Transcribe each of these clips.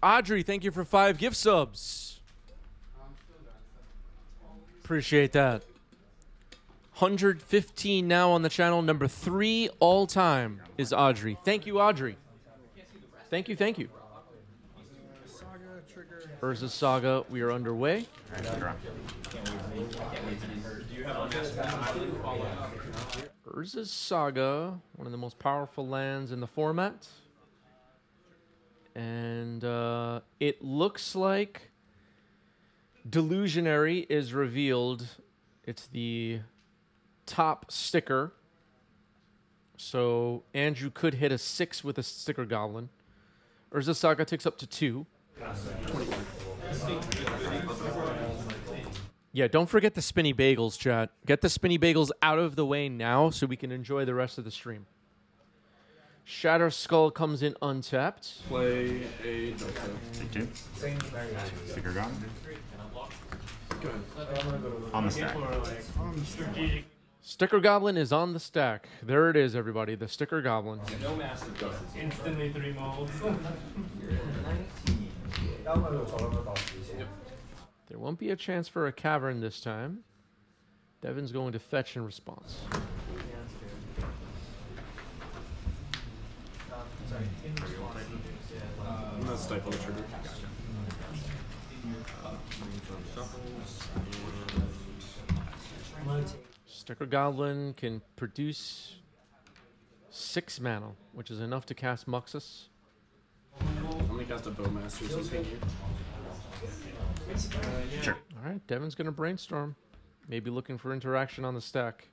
Audrey, thank you for 5 gift subs. Appreciate that. 115 now on the channel. Number 3 all time is Audrey. Thank you, Audrey. Thank you, thank you. Urza's Saga, we are underway. Urza's Saga, one of the most powerful lands in the format. And it looks like Delusionary is revealed. It's the top sticker. So Andrew could hit a 6 with a sticker goblin. Urza's Saga takes up to 2. Yeah, don't forget the spinny bagels, chat. Get the spinny bagels out of the way now so we can enjoy the rest of the stream. Shatter Skull comes in untapped. Play a Take 2. Sticker gone. On the stack. Sticker Goblin is on the stack. There it is, everybody. The Sticker Goblin. No massive doses. Instantly 3 molds. There won't be a chance for a cavern this time. Devin's going to fetch in response. I'm not stifle the trigger. Sticker Goblin can produce 6 mana, which is enough to cast Muxus. I'm gonna cast a Bowmaster something here. Sure. Alright, Devin's going to brainstorm. Maybe looking for interaction on the stack.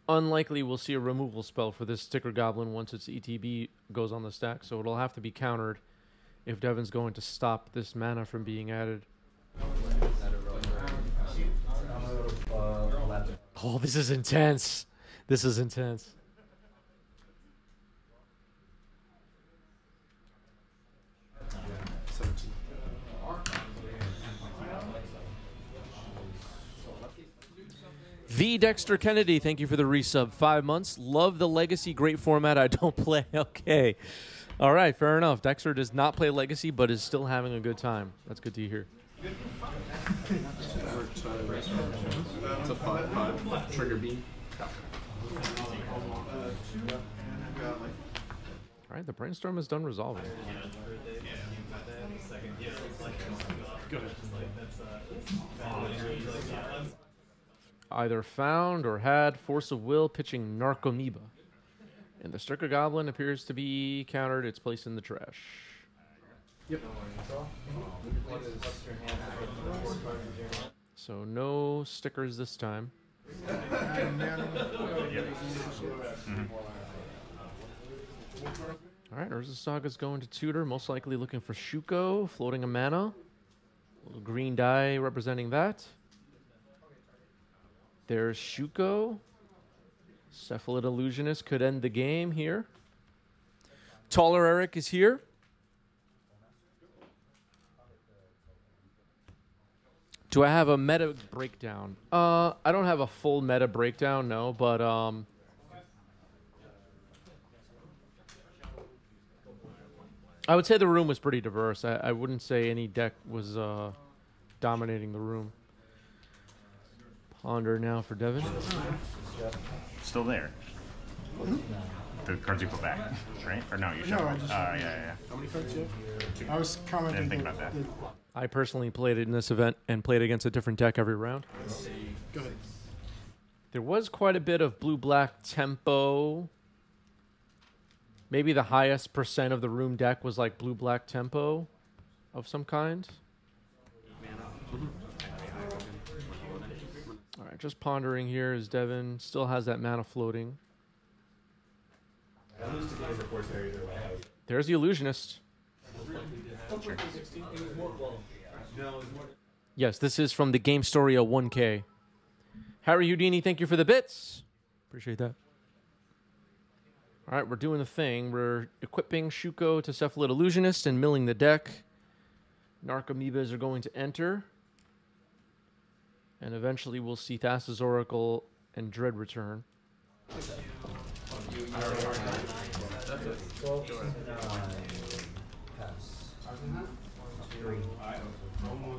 Unlikely we'll see a removal spell for this Sticker Goblin once its ETB goes on the stack, so it'll have to be countered if Devin's going to stop this mana from being added. Oh, this is intense. This is intense. The Dexter Kennedy, thank you for the resub. 5 months. Love the Legacy. Great format. I don't play. Okay. All right, fair enough. Dexter does not play Legacy, but is still having a good time. That's good to hear. It's a 5/5 trigger beam. All right, the brainstorm is done resolving. Either found or had Force of Will pitching Narcomoeba. And the Sticker Goblin appears to be countered. It's placed in the trash. Yep. So no stickers this time. All right, Urza's Saga's going to tutor, most likely looking for Shuko, floating a mana. Little green die representing that. There's Shuko. Cephalid Illusionist could end the game here. Taller Eric is here. Do I have a meta breakdown? I don't have a full meta breakdown, no, but I would say the room was pretty diverse. I wouldn't say any deck was dominating the room. Ponder now for Devin. Still there. The cards you put back, right? Or no, you showed. No, I just. Yeah. How many cards do you have? I was commenting. Didn't think about that. I personally played it in this event and played against a different deck every round. Go ahead. There was quite a bit of blue-black tempo. Maybe the highest percent of the room deck was like blue-black tempo of some kind. All right, just pondering here as Devin still has that mana floating. There's the Illusionist. Yes, this is from the Game Storia 1K. Harry Houdini, thank you for the bits. Appreciate that. All right, we're doing the thing. We're equipping Shuko to Cephalid Illusionist and milling the deck. Narcomoebas are going to enter. And eventually we'll see Thassa's Oracle and Dread return.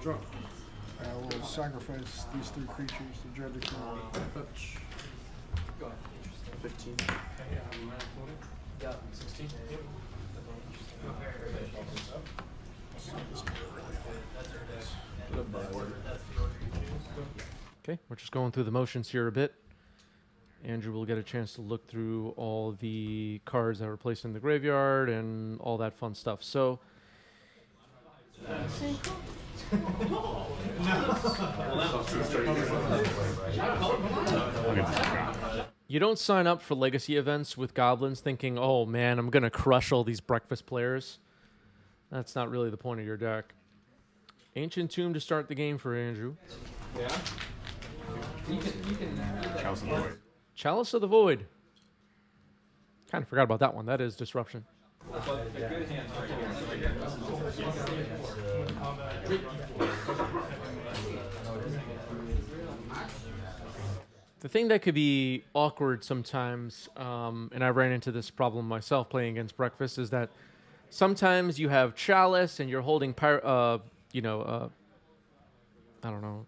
Draw. I will sacrifice these 3 creatures to dread the crown. Fetch. 15. Yeah, 16. Yep. Okay, we're just going through the motions here a bit. Andrew will get a chance to look through all the cards that were placed in the graveyard and all that fun stuff. So, you don't sign up for legacy events with Goblins thinking, oh man, I'm going to crush all these breakfast players. That's not really the point of your deck. Ancient Tomb to start the game for Andrew. Yeah. Chalice of the Void. Chalice of the Void. Kind of forgot about that one. That is disruption. The thing that could be awkward sometimes, and I ran into this problem myself playing against breakfast, is that sometimes you have Chalice and you're holding, I don't know,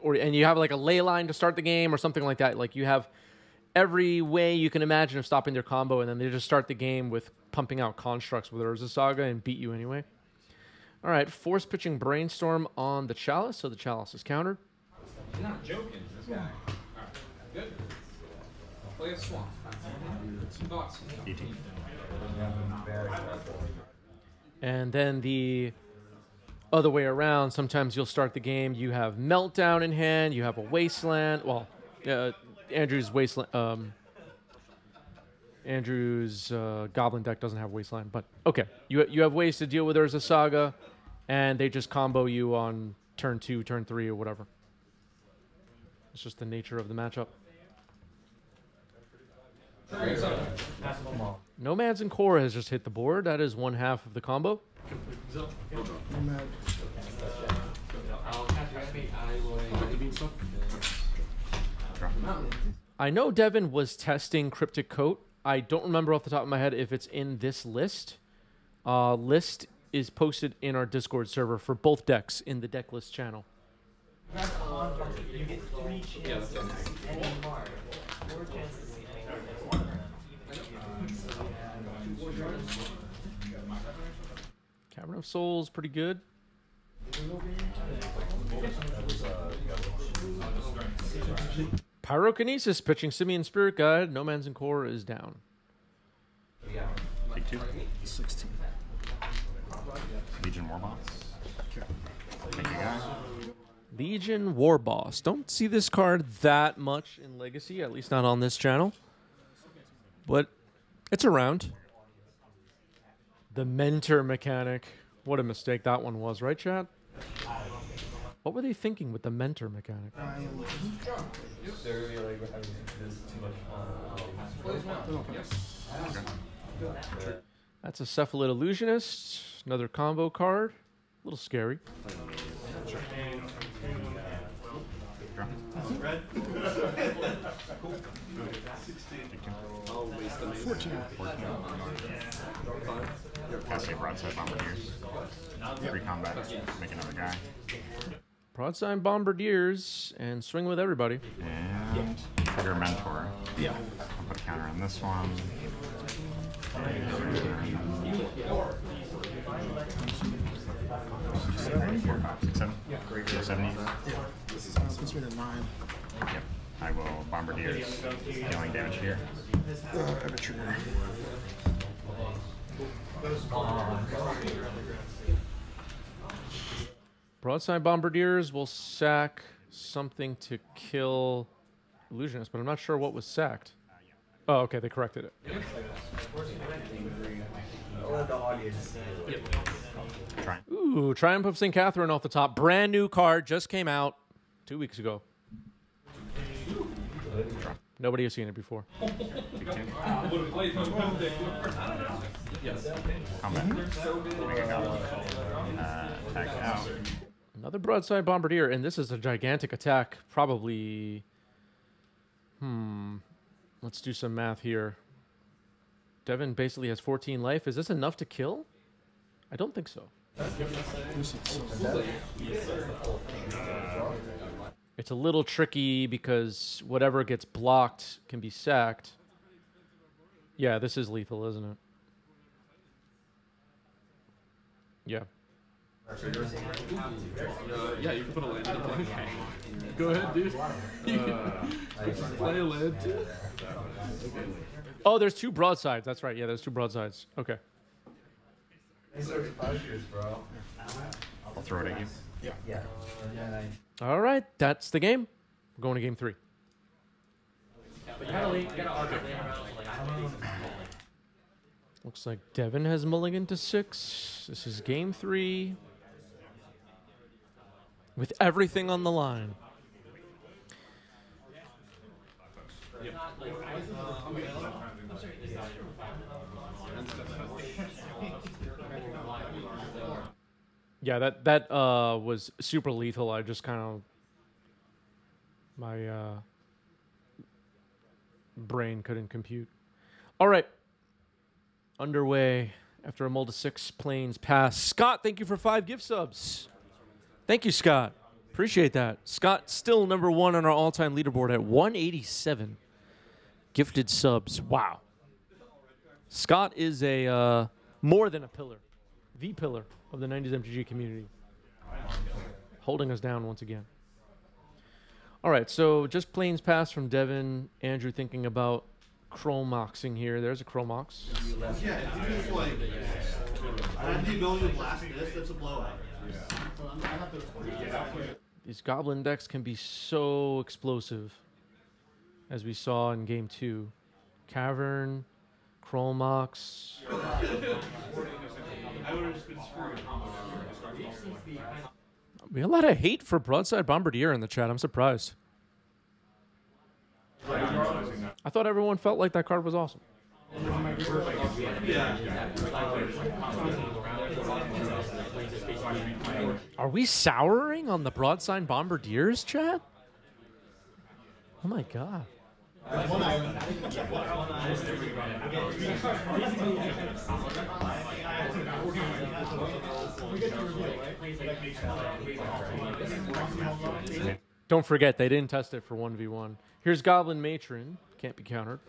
and you have like a ley line to start the game or something like that. Like you have every way you can imagine of stopping their combo, and then they just start the game with pumping out constructs with Urza Saga and beat you anyway. All right, force pitching Brainstorm on the Chalice, so the Chalice is countered. You're not joking, this guy. Alright, good. Play a swamp. 2 bucks. 18. And then the other way around, sometimes you'll start the game, you have Meltdown in hand, you have a Wasteland. Well, Andrew's Wasteland, Andrew's Goblin deck doesn't have Wasteland, but okay. You have ways to deal with Urza Saga, and they just combo you on turn 2, turn 3, or whatever. It's just the nature of the matchup. Nomads and Korra has just hit the board. That is one half of the combo. Nomad. I know Devin was testing Cryptic Coat. I don't remember off the top of my head if it's in this list. List is posted in our Discord server for both decks in the Decklist channel. You get 3 chances any card. 4 chances Cavern of Souls, pretty good. Pyrokinesis pitching Simian Spirit Guide. No Man's in Core is down. Take 2. 16. Legion Warboss. Thank you guys. Legion Warboss. Don't see this card that much in Legacy, at least not on this channel. But it's around. The Mentor mechanic. What a mistake that one was, right, chat? What were they thinking with the Mentor mechanic? That's a Cephalid Illusionist. Another combo card. A little scary. Red. 14. Cast a Broadside Bombardiers. 3 combat. Make another guy. Broadside Bombardiers and swing with everybody. And trigger Mentor. Yeah. I'll put a counter on this one. Six, 7? Yeah. 70? Puts me to 9. Yep. I will Bombardiers. Dealing damage here. I have a trigger. Broadside Bombardiers will sack something to kill Illusionist, but I'm not sure what was sacked. Oh, okay, they corrected it. Try. Ooh, Triumph of St. Catherine off the top. Brand new card, just came out 2 weeks ago. Nobody has seen it before. Take 2. Combat. Make a goblin. Attack out. Another Broadside Bombardier, and this is a gigantic attack. Probably... Let's do some math here. Devin basically has 14 life. Is this enough to kill? I don't think so. This is so It's a little tricky because whatever gets blocked can be sacked. Yeah, this is lethal, isn't it? Yeah. Yeah, you can put a land in the okay. Go ahead, dude. Play a land too. Oh, there's two broadsides. That's right. Yeah, there's two broadsides. Okay. I'll throw it at you. Yeah. All right. That's the game. We're going to game 3. Looks like Devin has mulliganed to 6. This is game 3. With everything on the line. Yeah, that was super lethal. I just kind of my brain couldn't compute. All right, underway after a mull to 6 planes pass. Scott, thank you for 5 gift subs. Thank you, Scott. Appreciate that. Scott still number 1 on our all-time leaderboard at 187 gifted subs. Wow. Scott is a more than a pillar, the pillar of the 90s MTG community, holding us down once again. All right, so just planes pass from Devin. Andrew thinking about Chromoxing here. There's a Chromox. Yeah, if you just like, I have the ability to blast this, that's a blowout. These Goblin decks can be so explosive, as we saw in Game 2. Cavern, Chromox. We had a lot of hate for Broadside Bombardier in the chat. I'm surprised. I thought everyone felt like that card was awesome. Are we souring on the Broadside Bombardiers, chat? Oh my god. Don't forget, they didn't test it for 1v1. Here's Goblin Matron. Can't be countered.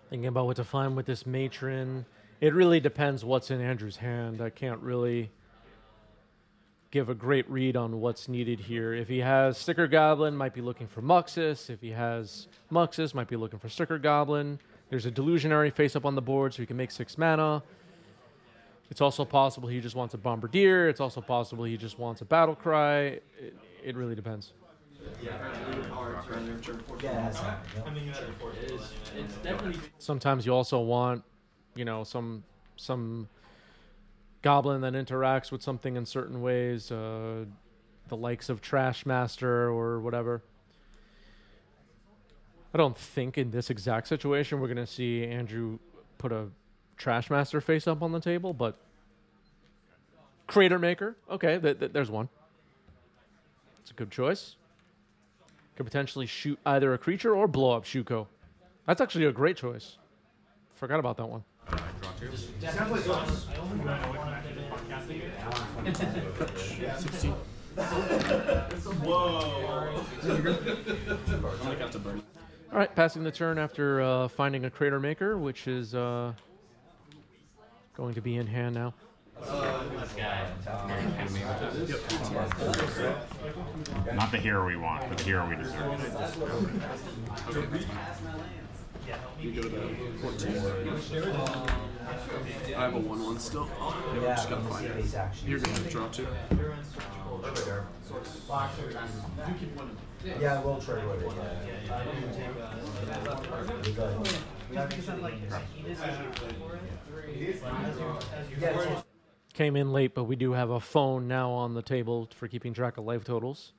Thinking about what to find with this Matron. It really depends what's in Andrew's hand. I can't really give a great read on what's needed here. If he has Sticker Goblin, might be looking for Muxus. If he has Muxus, might be looking for Sticker Goblin. There's a Delusionary face up on the board, so he can make 6 mana. It's also possible he just wants a Bombardier. It's also possible he just wants a Battle Cry. It really depends. Sometimes you also want, you know, some goblin that interacts with something in certain ways, the likes of Trash Master or whatever. I don't think in this exact situation we're going to see Andrew put a Trash Master face up on the table, but Crater Maker, okay, there's one. It's a good choice. Could potentially shoot either a creature or blow up Shuko. That's actually a great choice. Forgot about that one. All right, passing the turn after finding a Crater Maker, which is going to be in hand now. Not the hero we want, but the hero we deserve. You go to 14. I have a 1/1 still. Yeah, just gotta find it. You're gonna draw 2. Yeah, we'll trade with it. Yeah. Came in late, but we do have a phone now on the table for keeping track of life totals.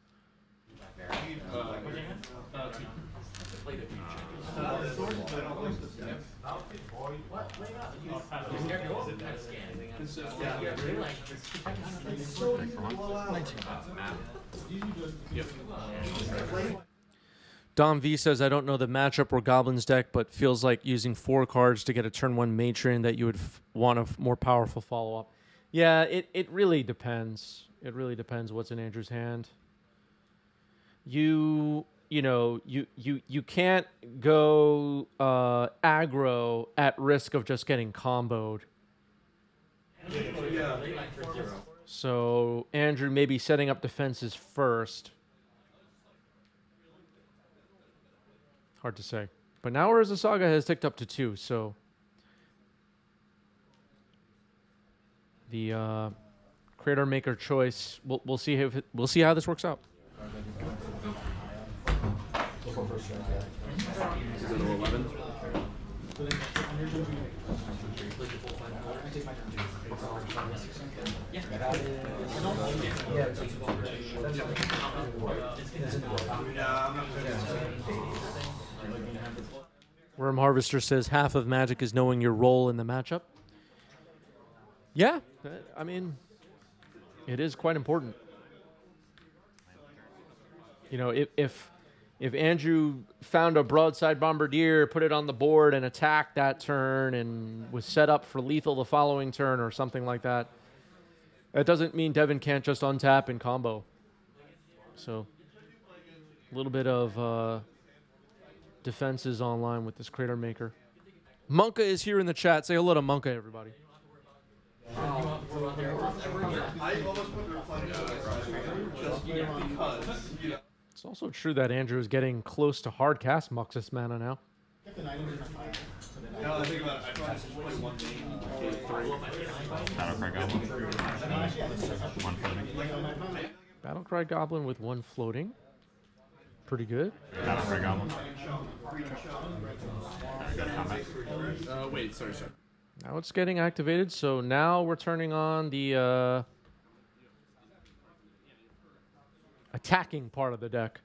Dom V says, I don't know the matchup or Goblins deck, but feels like using 4 cards to get a turn 1 matron that you would want a more powerful follow-up. Yeah, it really depends. It really depends what's in Andrew's hand. You can't go aggro at risk of just getting comboed. So Andrew may be setting up defenses first. Hard to say. But now Urza Saga has ticked up to 2, so the creator maker choice. We'll see if we'll see how this works out. Is it 11? Worm Harvester says half of Magic is knowing your role in the matchup. Yeah, I mean, it is quite important. You know, if Andrew found a broadside bombardier, put it on the board and attacked that turn and was set up for lethal the following turn or something like that, that doesn't mean Devin can't just untap and combo. So a little bit of defenses online with this Crater Maker. Monka is here in the chat. Say hello to Monka, everybody. I almost put reflecting just because, you know. It's also true that Andrew is getting close to hard cast Muxus mana now. Now that I think about it, I tried to play one game, Battlecry Goblin. One floating. Battlecry Goblin with 1 floating. Pretty good. Battlecry Goblin. Wait, sorry. Now it's getting activated, so now we're turning on the attacking part of the deck.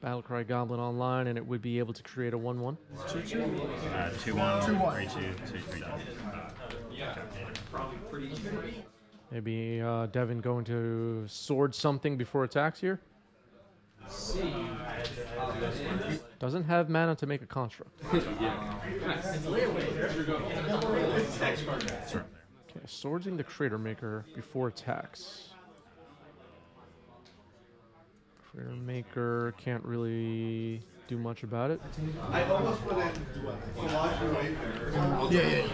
Battlecry Goblin online, and it would be able to create a 1/1. 2-1, 3-2, 2-3. Maybe Devin going to sword something before attacks here. Doesn't have mana to make a construct. Okay, swordsing the Crater Maker before attacks. Crater Maker can't really do much about it. I almost put in Philosophy Wayfarer. Yeah.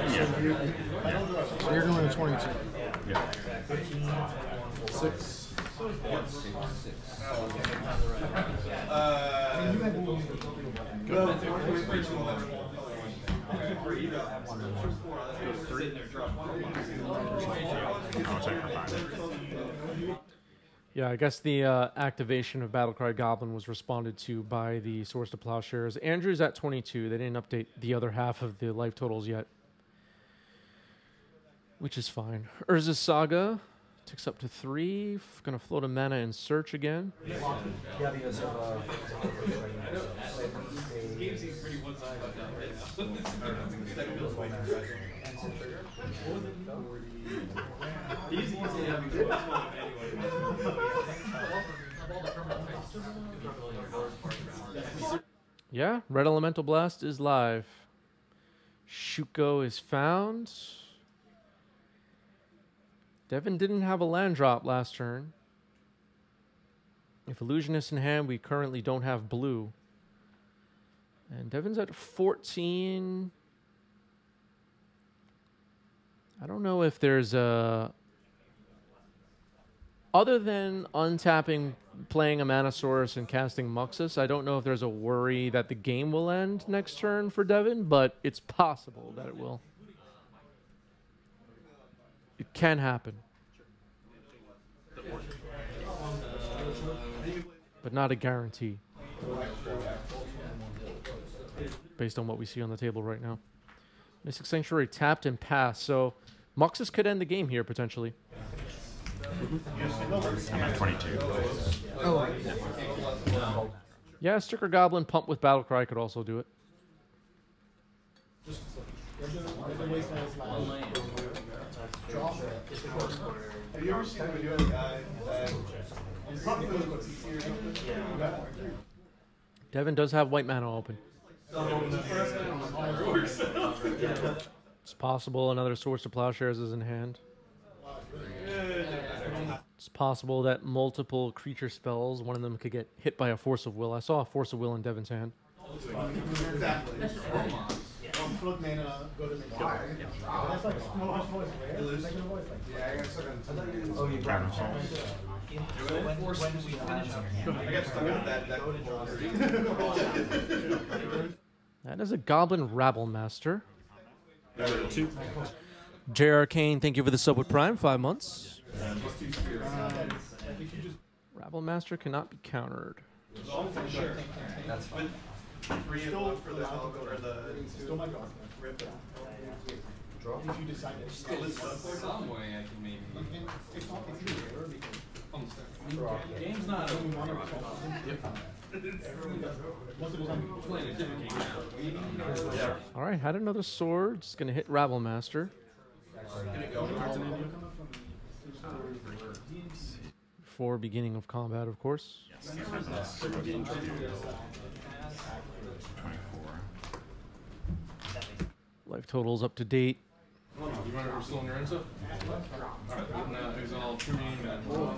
So you're going to 22. Yeah. 6. I'll check for 5. Yeah, I guess the activation of Battlecry Goblin was responded to by the Swords to Plowshares. Andrew's at 22. They didn't update the other half of the life totals yet, which is fine. Urza's Saga ticks up to 3. Gonna float a mana and search again. Yeah, because of Yeah, Red Elemental Blast is live. Shuko is found. Devin didn't have a land drop last turn. If Illusionist in hand, we currently don't have blue. And Devin's at 14. I don't know if there's a... Other than untapping, playing a Mana Source and casting Muxus, I don't know if there's a worry that the game will end next turn for Devin, but it's possible that it will. It can happen. But not a guarantee. Based on what we see on the table right now. Mystic Sanctuary tapped and passed, so Moxus could end the game here potentially. I'm at 22. Yeah, Sticker Goblin pump with Battlecry could also do it. Have you ever seen a video of a guy that Devin does have white mana open. It's possible another Swords to Plowshares is in hand. It's possible that multiple creature spells, one of them could get hit by a Force of Will. I saw a Force of Will in Devin's hand. Exactly. Float mana, go to the that's like a small voice, yeah, I got something. Oh, you Grab him. when we finish I got stuck with that. That is a Goblin Rabble Master. 2. J.R. Kane, thank you for the sub with Prime, 5 months. Rabble Master cannot be countered. That's fine. Still my dog. Draw. If you decide to Some way I can maybe. it's not Game's not over. All right, had another sword. It's going to hit Rabble Master. Before beginning of combat, of course. Yes. 24. Life totals up to date. You remember we're still in your end stuff? Alright, now exile Trumine I'm going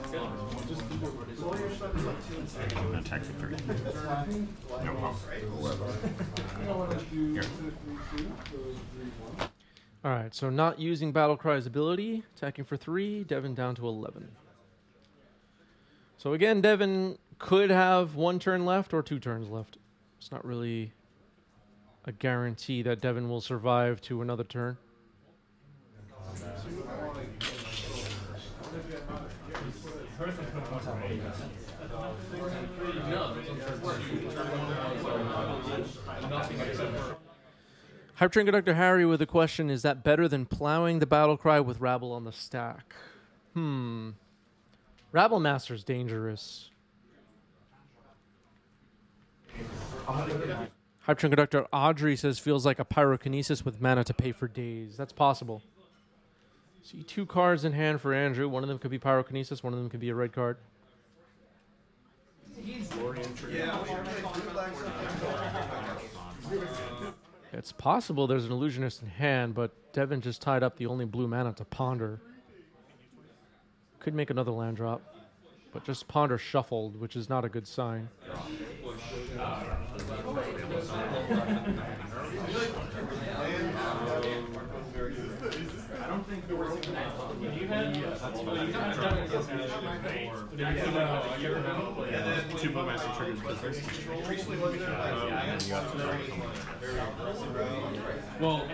to attack for 3. No problem. Here. All right, so not using Battlecry's ability, attacking for 3, Devin down to 11. So again, Devin could have 1 turn left or 2 turns left. It's not really a guarantee that Devin will survive to another turn. Hype Train Conductor Harry with a question, is that better than plowing the Battlecry with Rabble on the stack? Rabble Master's dangerous. Hype Train Conductor Audrey says feels like a Pyrokinesis with mana to pay for days. That's possible. See 2 cards in hand for Andrew. One of them could be Pyrokinesis, one of them could be a red card. It's possible there's an Illusionist in hand, but Devin just tied up the only blue mana to Ponder. Could make another land drop, but just Ponder shuffled, which is not a good sign. I don't think there was Two blue master triggers for this. Well,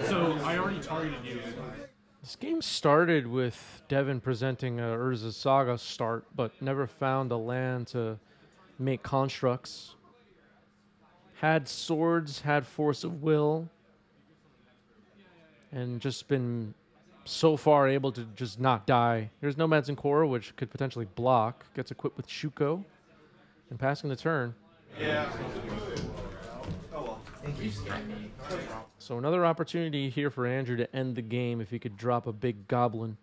so I already targeted you. This game started with Devin presenting a Urza's Saga start, but never found a land to make constructs. Had swords, had Force of Will, and just been so far able to just not die. Here's Nomads and Core, which could potentially block. Gets equipped with Shuko, and passing the turn. Yeah. So another opportunity here for Andrew to end the game if he could drop a big goblin.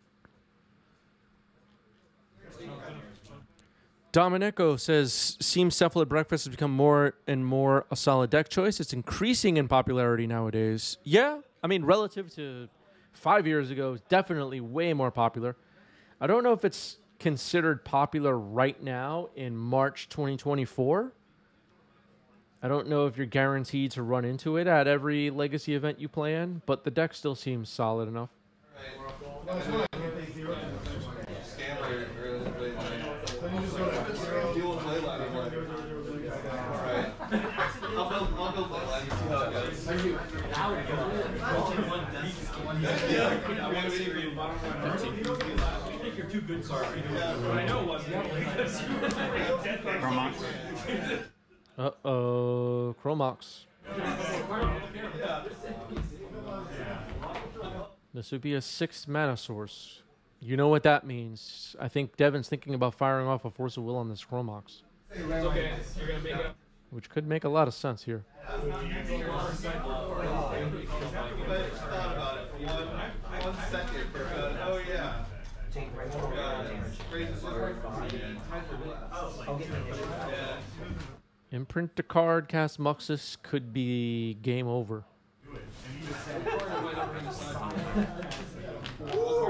Dominico says, seems Cephalid Breakfast has become more and more a solid deck choice. It's increasing in popularity nowadays. Yeah, I mean, relative to 5 years ago, it's definitely way more popular. I don't know if it's considered popular right now in March 2024. I don't know if you're guaranteed to run into it at every Legacy event you play in, but the deck still seems solid enough. Uh-oh, Chromox. This would be a 6th mana source. You know what that means. I think Devin's thinking about firing off a Force of Will on this Chromox. It's okay. You're gonna make it. Which could make a lot of sense here. Thought about it for 1 second. Oh yeah. Imprint the card, cast Muxus, could be game over. What card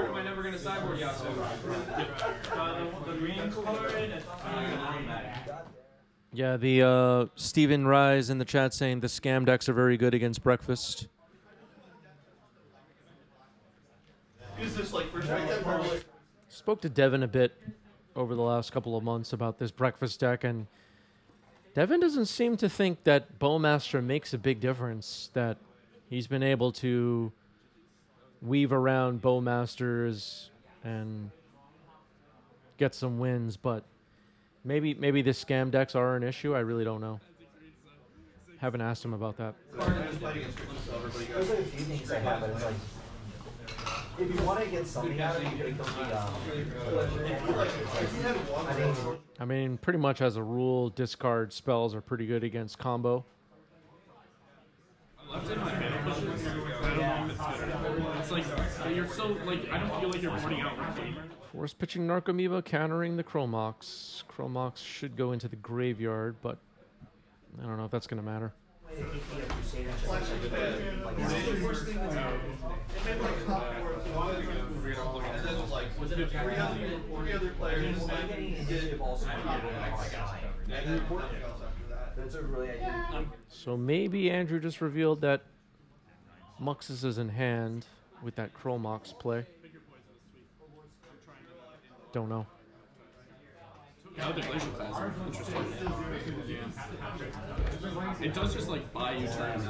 am I never gonna sideboard Yasuo? The green card. Yeah, the Steven Rise in the chat saying the scam decks are very good against breakfast. Is this like for sure? Spoke to Devin a bit over the last couple of months about this breakfast deck, and Devin doesn't seem to think that Bowmaster makes a big difference, that he's been able to weave around Bowmasters and get some wins, but maybe the scam decks are an issue. I really don't know. Haven't asked him about that. There's like a few things I have, but it's like, if you want to get something out of it, you can I mean, pretty much as a rule, discard spells are pretty good against combo. Left in my middle pushes. I don't know if it's better. It's like you're so like I don't feel like you're running out quickly. Force pitching Narcomoeba, countering the Chromox. Chromox should go into the graveyard, but I don't know if that's going to matter. So maybe Andrew just revealed that Muxus is in hand with that Chromox play. Don't know. Yeah, the glacial class are interesting. It does just like buy you turns.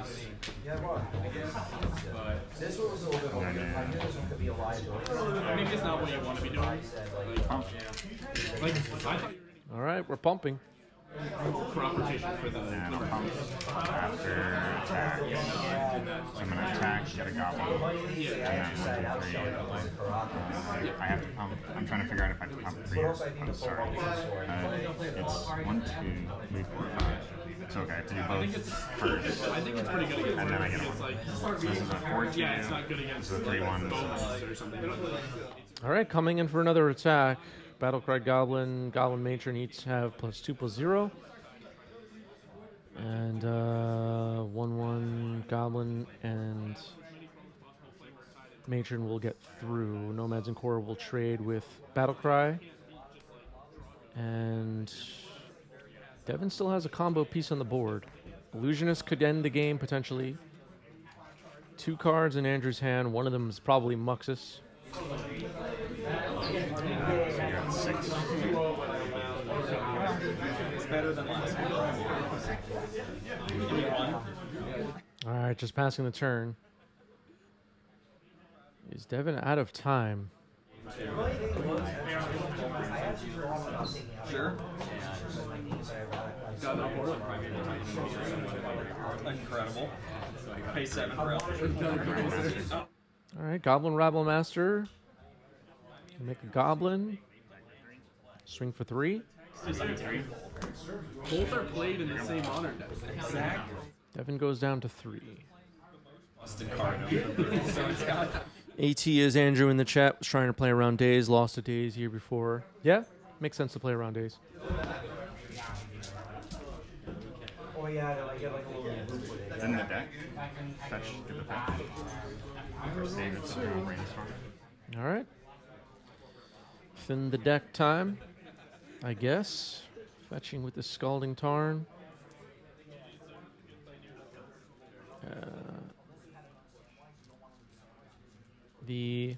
But this one was a little bit older. I knew this one could be a liability. maybe it's not what you want to be doing. Like I thought All right, we're pumping. crop rotation for the And I'll pump after attack. So I'm going to attack, get a goblin. And then 1, 2, 3. I have to pump. I'm trying to figure out if I have to pump 3 or I'm sorry. It's 1, 2, 3, 4, 5. So okay, I have to do both first. I think it's pretty good against And then I get it's one. like So this is a 4-2. yeah, it's not good against So 3 1s. bones or something. All right, coming in for another attack. Battlecry Goblin, Goblin Matron each have +2/+0. And 1/1 Goblin and Matron will get through. Nomads and Core will trade with Battlecry. And Devin still has a combo piece on the board. Illusionist could end the game potentially. 2 cards in Andrew's hand. One of them is probably Muxus. So you got 6. It's better than last one. All right, just passing the turn. Is Devin out of time? Sure. Got no board. Incredible. Pay 7 for Elf. All right, Goblin Rabble Master. Make a Goblin. Swing for 3. Both are played in the same modern deck. Exactly. Devin goes down to 3. Austin Cardinal. So it's got AT is Andrew in the chat. Was trying to play around Days. Lost to Days here before. Yeah, makes sense to play around Days. Oh yeah, I get like a little bit. It's in the deck. Fetch, get the fetch. Or save it so I'll brainstorm. All right. Thin the deck time, I guess. Fetching with the Scalding Tarn. The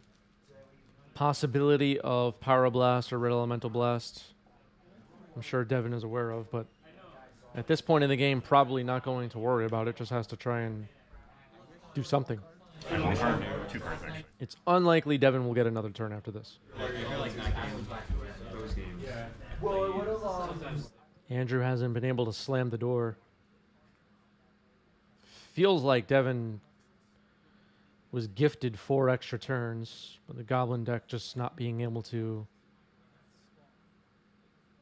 possibility of Pyroblast or Red Elemental Blast, I'm sure Devin is aware of, but at this point in the game, probably not going to worry about it. Just has to try and do something. There's 1 card, 2 cards actually. It's unlikely Devin will get another turn after this. Well, it would have. Andrew hasn't been able to slam the door. feels like Devin was gifted 4 extra turns, but the Goblin deck just not being able to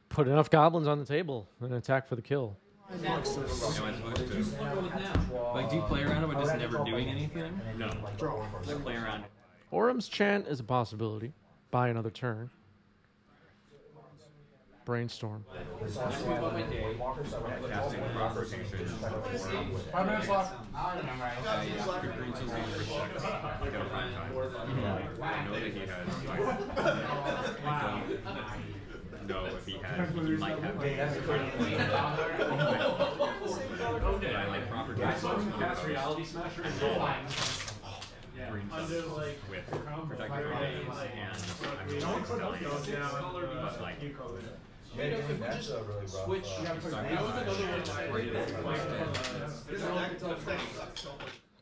put enough goblins on the table and attack for the kill. Like, do you play around it by just never doing anything? No. Like, play around. Orum's Chant is a possibility. Buy another turn. Brainstorm. Casting proper features. 5 minutes left. Good green kills the for 6. I got a 5 time. I know that he has. I don't know if he has. He might have. But I like proper Cast Reality Smasher and green kills with protective rays and I mean, but like. That's a really rough. Switch.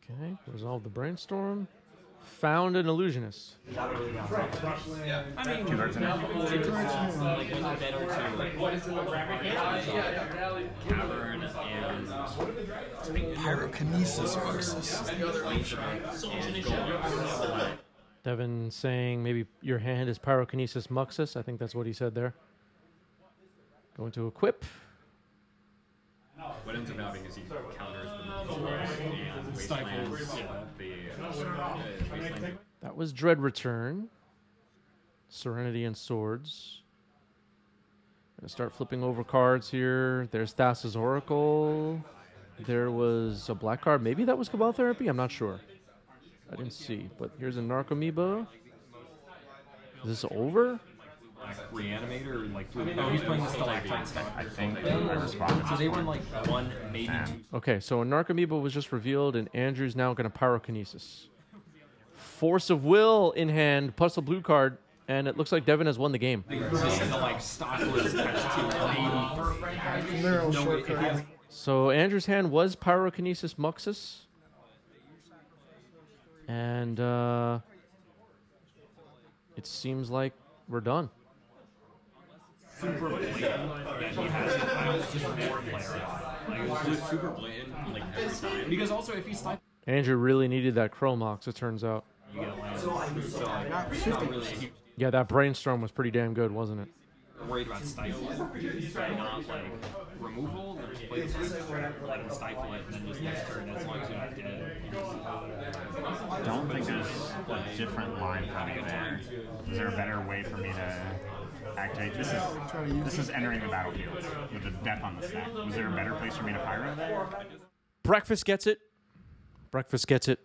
Okay, resolve the Brainstorm. Found an Illusionist. I mean, Two cards in it. like, was it better to, like, Cavern and Pyrokinesis versus. Devin saying maybe your hand is Pyrokinesis Muxus. I think that's what he said there. Going to equip. What ends up happening is he counters the wastelands, wasteland. That was Dread Return. Serenity and Swords. Gonna start flipping over cards here. There's Thassa's Oracle. There was a black card. Maybe that was Cabal Therapy? I'm not sure. I didn't see. But here's a Narcomoeba. Is this over? like, Reanimator, or, like, oh, he's playing the Stalactite stack. I think I responded. So they run, like, 1, maybe 2. Okay, so a Narcomoeba was just revealed, and Andrew's now going to Pyrokinesis. Force of Will in hand, plus a blue card, and it looks like Devin has won the game. The like stock list has 2, maybe. Narrow shortcut. So Andrew's hand was Pyrokinesis Muxus. And it seems like we're done. Super blatant that he has it. I don't just more player. Like, it was Super blatant, like every time. because also if he's typing, Andrew really needed that Chromox, it turns out. you get land. So like, it's not really Yeah, that Brainstorm was pretty damn good, wasn't it? worried about stifle it, but not like removal. Then just play the switch, let him stifle it, and then just next turn, as long as you're not dead. I don't think there's a different line for me there. Is there a better way for me to activate? This is entering the battlefield with a death on the stack. Was there a better place for me to pyro there? Breakfast gets it. Breakfast gets it.